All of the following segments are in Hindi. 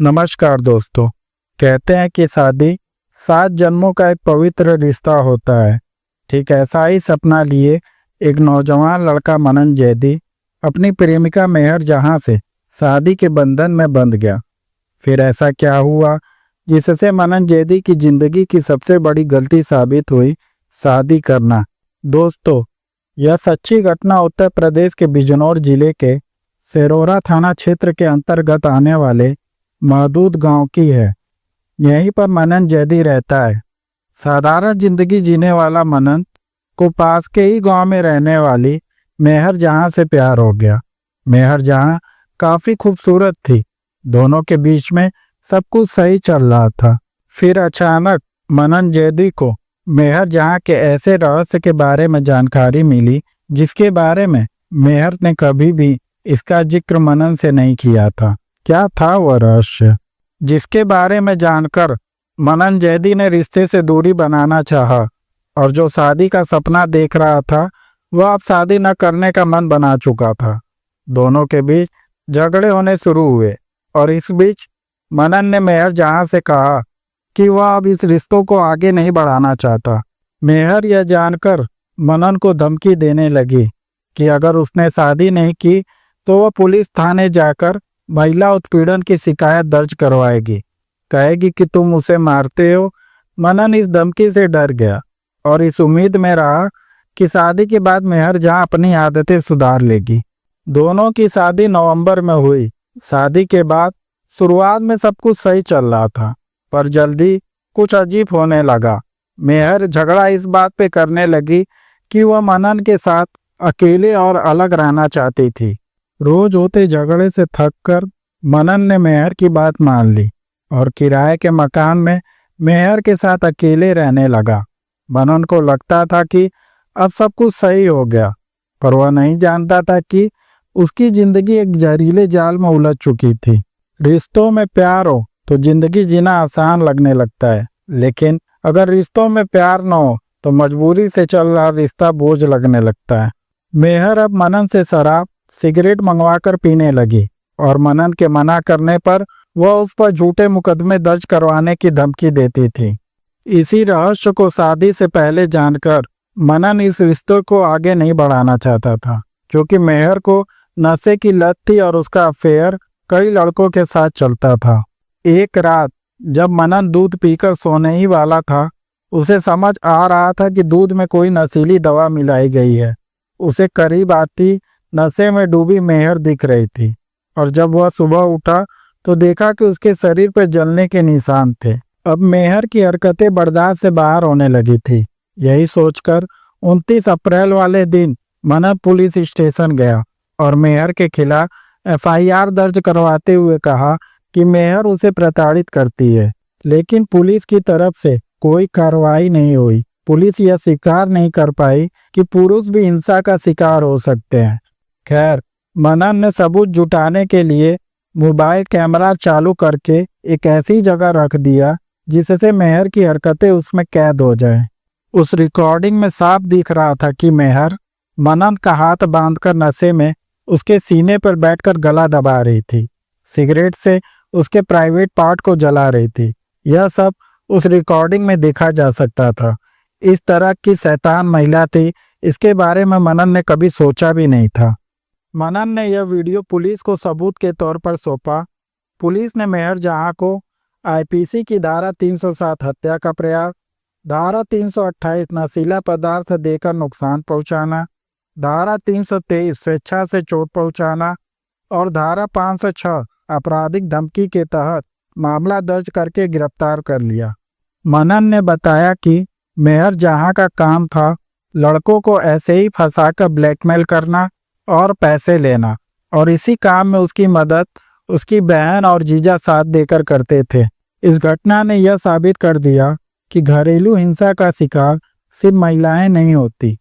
नमस्कार दोस्तों। कहते हैं कि शादी 7 जन्मों का एक पवित्र रिश्ता होता है। ठीक ऐसा ही सपना लिए एक नौजवान लड़का मनन जैदी अपनी प्रेमिका मेहर जहां से शादी के बंधन में बंध गया। फिर ऐसा क्या हुआ जिससे मनन जैदी की जिंदगी की सबसे बड़ी गलती साबित हुई, शादी करना। दोस्तों, यह सच्ची घटना उत्तर प्रदेश के बिजनौर जिले के सेरोरा थाना क्षेत्र के अंतर्गत आने वाले महदूद गांव की है। यहीं पर मनन जैदी रहता है। साधारण जिंदगी जीने वाला मनन को पास के ही गांव में रहने वाली मेहर जहां से प्यार हो गया। मेहर जहां काफी खूबसूरत थी। दोनों के बीच में सब कुछ सही चल रहा था। फिर अचानक मनन जैदी को मेहर जहां के ऐसे रहस्य के बारे में जानकारी मिली जिसके बारे में मेहर ने कभी भी इसका जिक्र मनन से नहीं किया था। क्या था वह रहस्य जिसके बारे में जानकर मनन जैदी ने रिश्ते से दूरी बनाना चाहा, और जो शादी का सपना देख रहा था वह अब शादी न करने का मन बना चुका था। दोनों के बीच झगड़े होने शुरू हुए और इस बीच मनन ने मेहर जहां से कहा कि वह अब इस रिश्तों को आगे नहीं बढ़ाना चाहता। मेहर यह जानकर मनन को धमकी देने लगी कि अगर उसने शादी नहीं की तो वह पुलिस थाने जाकर महिला उत्पीड़न की शिकायत दर्ज करवाएगी, कहेगी कि तुम उसे मारते हो। मनन इस धमकी से डर गया और इस उम्मीद में रहा कि शादी के बाद मेहर जहां अपनी आदतें सुधार लेगी। दोनों की शादी नवंबर में हुई। शादी के बाद शुरुआत में सब कुछ सही चल रहा था, पर जल्दी कुछ अजीब होने लगा। मेहर झगड़ा इस बात पे करने लगी कि वह मनन के साथ अकेले और अलग रहना चाहती थी। रोज होते झगड़े से थककर मनन ने मेहर की बात मान ली और किराए के मकान में मेहर के साथ अकेले रहने लगा। मनन को लगता था कि अब सब कुछ सही हो गया, पर वह नहीं जानता था कि उसकी जिंदगी एक जहरीले जाल में उलझ चुकी थी। रिश्तों में प्यार हो तो जिंदगी जीना आसान लगने लगता है, लेकिन अगर रिश्तों में प्यार न हो तो मजबूरी से चल रहा रिश्ता बोझ लगने लगता है। मेहर अब मनन से शराब सिगरेट मंगवाकर पीने लगी और मनन के मना करने पर वह उस पर झूठे मुकदमे दर्ज करवाने की धमकी देती थी। इसी रहस्य को शादी से पहले जानकर मनन इस रिश्ते को आगे नहीं बढ़ाना चाहता था, क्योंकि मेहर को नशे की लत थी और उसका अफेयर कई लड़कों के साथ चलता था। एक रात जब मनन दूध पीकर सोने ही वाला था, उसे समझ आ रहा था कि दूध में कोई नशीली दवा मिलाई गई है। उसे करीब आती नशे में डूबी मेहर दिख रही थी, और जब वह सुबह उठा तो देखा कि उसके शरीर पर जलने के निशान थे। अब मेहर की हरकतें बर्दाश्त से बाहर होने लगी थी। यही सोचकर 29 अप्रैल वाले दिन मनन पुलिस स्टेशन गया और मेहर के खिलाफ FIR दर्ज करवाते हुए कहा कि मेहर उसे प्रताड़ित करती है, लेकिन पुलिस की तरफ से कोई कार्रवाई नहीं हुई। पुलिस यह स्वीकार नहीं कर पाई कि पुरुष भी हिंसा का शिकार हो सकते हैं। खैर, मनन ने सबूत जुटाने के लिए मोबाइल कैमरा चालू करके एक ऐसी जगह रख दिया जिससे मेहर की हरकतें उसमें कैद हो जाएं। उस रिकॉर्डिंग में साफ दिख रहा था कि मेहर मनन का हाथ बांधकर नशे में उसके सीने पर बैठकर गला दबा रही थी, सिगरेट से उसके प्राइवेट पार्ट को जला रही थी। यह सब उस रिकॉर्डिंग में देखा जा सकता था। इस तरह की शैतान महिला थी, इसके बारे में मनन ने कभी सोचा भी नहीं था। मनन ने यह वीडियो पुलिस को सबूत के तौर पर सौंपा। पुलिस ने मेहर जहां को IPC की धारा 307 हत्या का प्रयास, धारा 328 नशीला पदार्थ देकर नुकसान पहुंचाना, धारा 323 स्वेच्छा से चोट पहुंचाना और धारा 506 आपराधिक धमकी के तहत मामला दर्ज करके गिरफ्तार कर लिया। मनन ने बताया कि मेहर जहां का काम था लड़कों को ऐसे ही फंसाकर ब्लैकमेल करना और पैसे लेना, और इसी काम में उसकी मदद उसकी बहन और जीजा साथ देकर करते थे। इस घटना ने यह साबित कर दिया कि घरेलू हिंसा का शिकार सिर्फ महिलाएं नहीं होती,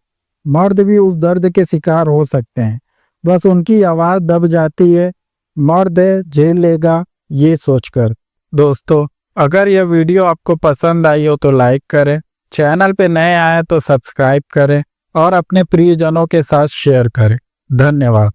मर्द भी उस दर्द के शिकार हो सकते हैं। बस उनकी आवाज़ दब जाती है। मर्द है, झेल लेगा, ये सोचकर। दोस्तों, अगर यह वीडियो आपको पसंद आई हो तो लाइक करें, चैनल पे नए आए तो सब्सक्राइब करें और अपने प्रियजनों के साथ शेयर करें। धन्यवाद।